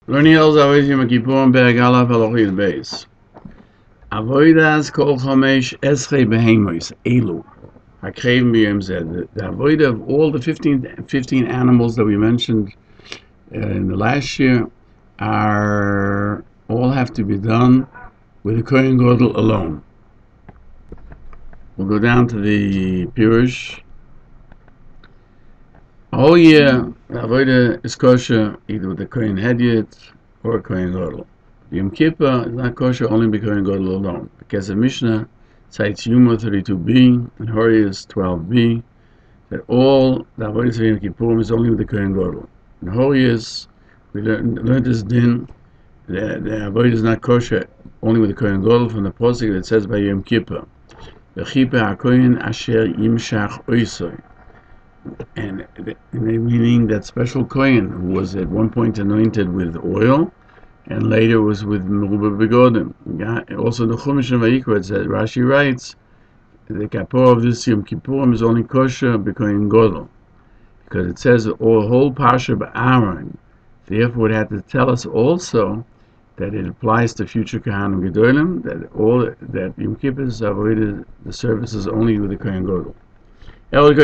Learning Hilchos Yom HaKippurim Halacha Halacha Beis. Avodas kol chomesh esrei behemois elu hakreven b'yom zeh. The avodah of all the 15 animals that we mentioned in the last year are all have to be done with the Kohen Gadol alone. We'll go down to the Peirush. A whole year, the avodah is kosher either with the Kohen Hedyot or Kohen Gadol. Yom Kippur is not kosher only by Kohen Gadol alone, because the Mishnah cites Yuma 32b and Horius 12b that all the avodas of Yom Kippur is only with the Kohen Gadol. In Horius, we learned this din that the avodah is not kosher only with the Kohen Gadol from the pasuk that says by Yom Kippur, "V'chiper haKohen asher yimshach oisoi," and meaning that special Kohen who was at one point anointed with oil and later was with Merubah Begodim. Also the Chumash of Vayikra said, Rashi writes, the kapor of this Yom Kippurim is only kosher Kohen Gadol, because it says the whole Parsha B'Aaron. Therefore, it had to tell us also that it applies to future Kohanim Gedolim, that Yom Kippur's avoided the services only with the Kohen Gadol. Both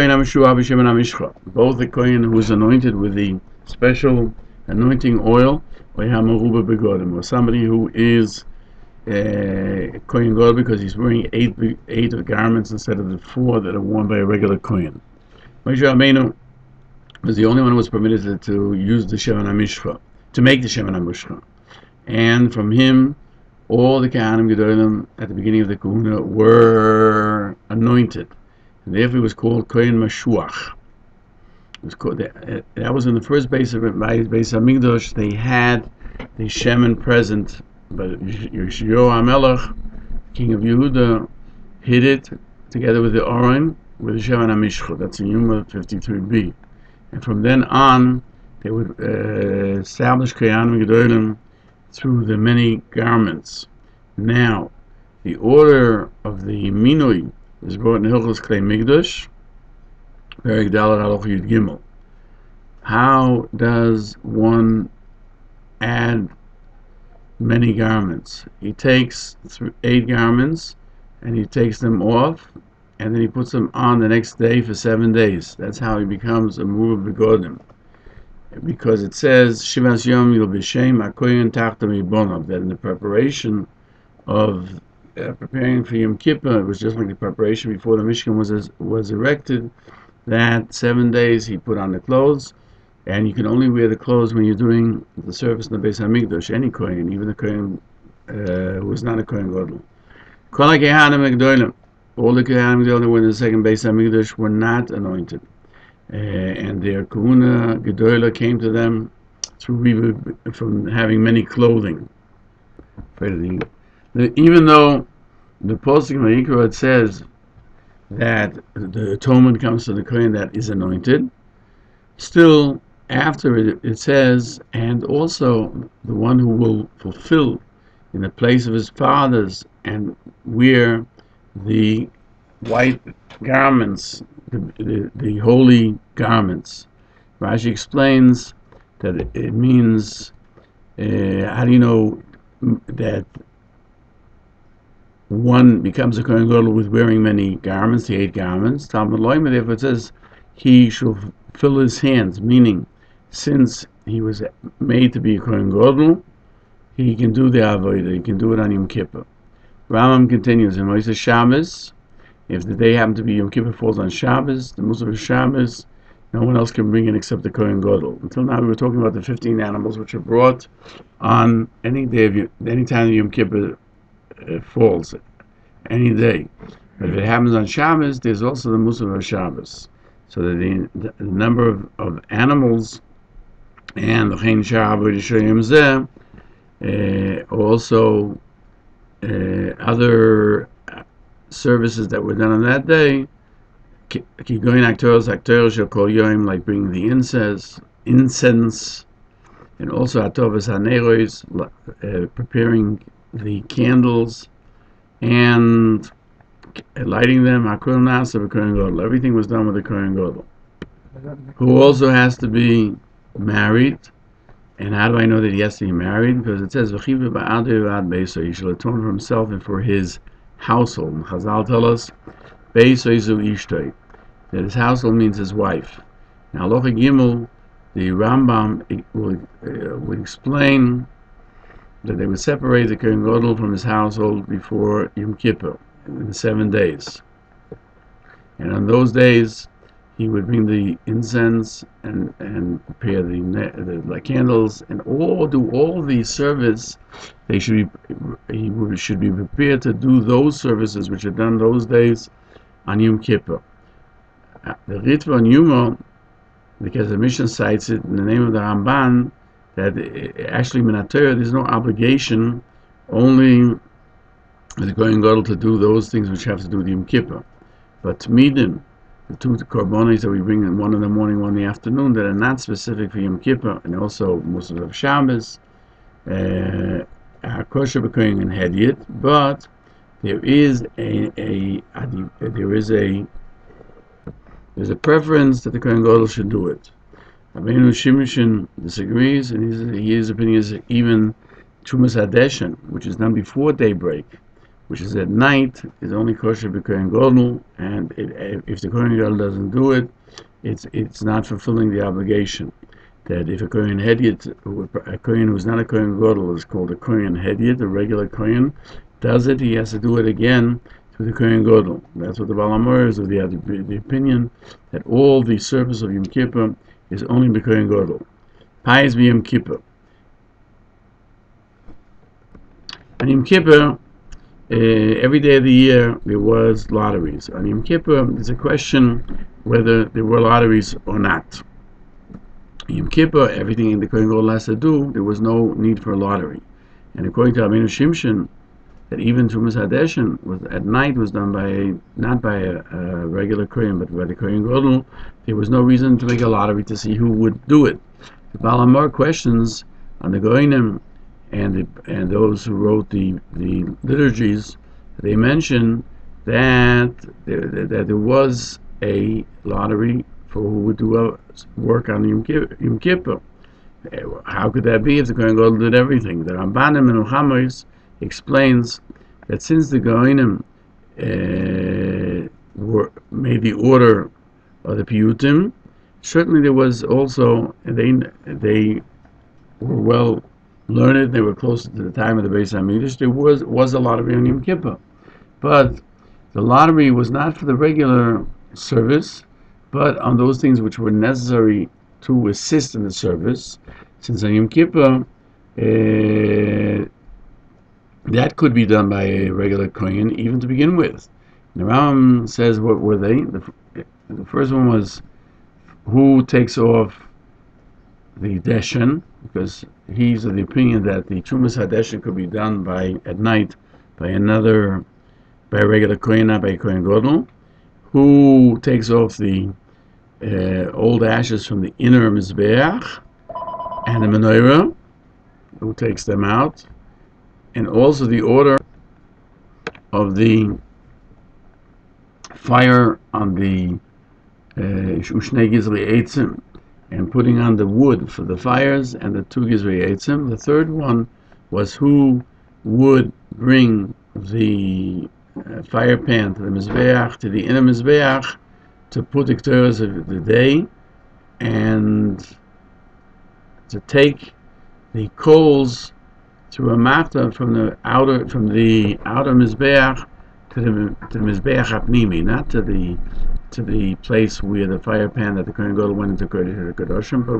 the Kohen who was anointed with the special anointing oil, or somebody who is Kohen Gadol because he's wearing eight garments instead of the 4 that are worn by a regular Kohen. Moshe Rabbeinu was the only one who was permitted to use the Shevan HaMishcha, to make the Shevan HaMishcha. And from him, all the Kohanim Gedolim at the beginning of the Kahuna were anointed. And therefore he was called Kohen Mashuach. That was in the first base of Hamikdash. They had the Shemen present, but Yeshua HaMelech, king of Yehuda, hid it together with the Oren, with the Shemen HaMishcha. That's in Yuma 53b. And from then on, they would establish Kohanim Gedolim through the many garments. Now, the order of the Minui is brought in Hilchos Klei Mikdash, Perek Dalet Halacha Yud Gimel. How does one add many garments? He takes 8 garments and he takes them off and then he puts them on the next day for 7 days. That's how he becomes a Merubah Begodim. Because it says, Shivas Yom Yil B'Shem HaKoyen Tachta Mibonav, that in the preparation of preparing for Yom Kippur, it was just like the preparation before the Mishkan was erected, that 7 days he put on the clothes, and you can only wear the clothes when you're doing the service in the Beis HaMikdash, any Kohen, even the Kohen who was not a Kohen Gadol. All the Kohanim Gedolim who were in the second Beis HaMikdash were not anointed, and their Kahuna Gedolah came to them from having many clothing. Even though the Pasuk in Vayikra says that the atonement comes to the Kohen that is anointed, still after it says, and also the one who will fulfill in the place of his fathers and wear the white garments, the holy garments. Rashi explains that it means, how do you know that one becomes a Kohen Gadol with wearing many garments, the 8 garments? Talmud Loimer, therefore it says he shall fill his hands, meaning since he was made to be a Kohen Gadol, he can do the avodah, he can do it on Yom Kippur. Rambam continues in Mosdos Shabbos, if the day happened to be Yom Kippur falls on Shabbos, the Musaf of Shabbos, no one else can bring it except the Kohen Gadol. Until now we were talking about the 15 animals which are brought on any day any time Yom Kippur falls, any day. But if it happens on Shabbos, there's also the Musaf of Shabbos. So that the number of animals and the Chen Shah Avodah Zeh, also other services that were done on that day, like bringing the incense, and also Atovas HaNeros, preparing the candles and lighting them. Everything was done with the Kohen Gadol, who also has to be married And how do I know that he has to be married? Because it says, "V'chiva ba'adei v'ad beiso." He shall atone for himself and for his household. And Chazal tell us, "Beiso izu ishtoi," that his household means his wife. Now, Halacha Gimel, the Rambam would explain that they would separate the Kohen Gadol from his household before Yom Kippur in the 7 days. And on those days, he would bring the incense and prepare the candles and do all the service. He should be prepared to do those services which are done those days on Yom Kippur. The Ritva on Yuma, because the Mishnah cites it in the name of the Ramban, that actually Minatorah, there's no obligation, only the Kohen Gadol to do those things which have to do with Yom Kippur. But Tmidim, the two korbanos that we bring in, one in the morning, one in the afternoon, that are not specific for Yom Kippur, and also Mosdos of Shabbos, are kosher b'kohen and hedyot, but there is there's a preference that the Kohen Gadol should do it. Rabbeinu Shimshon disagrees, and his opinion is even Trumas Hadeshen, which is done before daybreak, which is at night, is only kosher b'kohen Gadol, and if the Kohen Gadol doesn't do it, it's not fulfilling the obligation. That if a Kohen Hedyot, a Kohen who's not a Kohen Gadol, is called a Kohen Hedyot, a regular Kohen, does it, he has to do it again to the Kohen Gadol. That's what the Baal HaMeir is of the opinion that all the service of Yom Kippur is only b'kohen Gadol. Pais b'Yom Kippur. On Yom Kippur, every day of the year there was lotteries. On Yom Kippur, there's a question whether there were lotteries or not. On Yom Kippur, everything the Kohen Gadol has to do, there was no need for a lottery. And according to Rabbeinu Shimshon, that even Trumas Hadeshen at night was done not by a regular Kohen, but by the Kohen Gadol. There was no reason to make a lottery to see who would do it. The Baal HaMeir questions on the Goinim and those who wrote the liturgies. They mention that there was a lottery for who would do work on Yom Kippur. How could that be if the Kohen Gadol did everything? The Rambanim and Uchamois explains that since the Goinim made the order of the Piyutim, certainly there was also, they were well learned, they were closer to the time of the Beis HaMikdash, there was a lottery on Yom Kippur. But the lottery was not for the regular service, but on those things which were necessary to assist in the service. Since on Yom Kippur, that could be done by a regular Kohen, even to begin with. The Rambam says, what were they? The first one was who takes off the deshen, because he's of the opinion that the Trumas Hadeshen could be done at night by a regular Kohen, not by a Kohen Gadol. Who takes off the old ashes from the inner Mizbeach and the menorah, who takes them out, and also the order of the fire on the Ushnei Gizri Eitzim, and putting on the wood for the fires and the 2 Gizri Eitzim. The third one was who would bring the fire pan to the Mizbeach, to the inner Mizbeach, to put the Ketores of the day, and to take the coals through a mata from the outer Mizbeach to the Mizbeach Apnimi, not to the place where the fire pan that the Kohen Gadol went into Kodesh HaKadoshim, but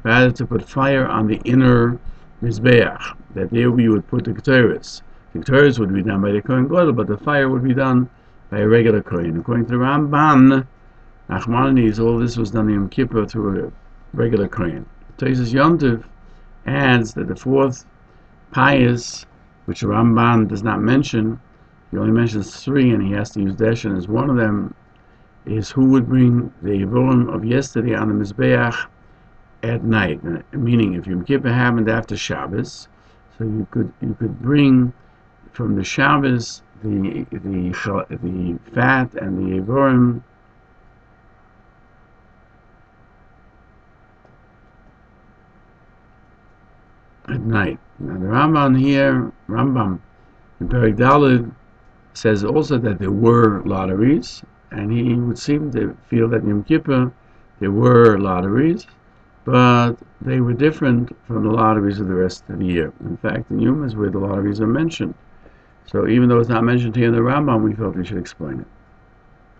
rather to put fire on the inner Mizbeach, that there we would put the Ketores. The Ketores would be done by the Kohen Gadol, but the fire would be done by a regular Kohen. According to the Ramban, Nachmanides, all this was done in Yom Kippur through a regular Kohen. Tosfos Yom Tov adds that the fourth pious, which the Ramban does not mention, he only mentions 3, and he has to use Deshen as one of them, is who would bring the Yevorim of yesterday on the Mizbeach at night. Meaning, if Yom Kippur happened after Shabbos, so you could bring from the Shabbos the fat and the Yevorim at night. Now the Rambam in Perek Daled says also that there were lotteries, and he would seem to feel that in Yom Kippur there were lotteries, but they were different from the lotteries of the rest of the year. In fact, in Yom is where the lotteries are mentioned. So even though it's not mentioned here in the Rambam, we felt we should explain it.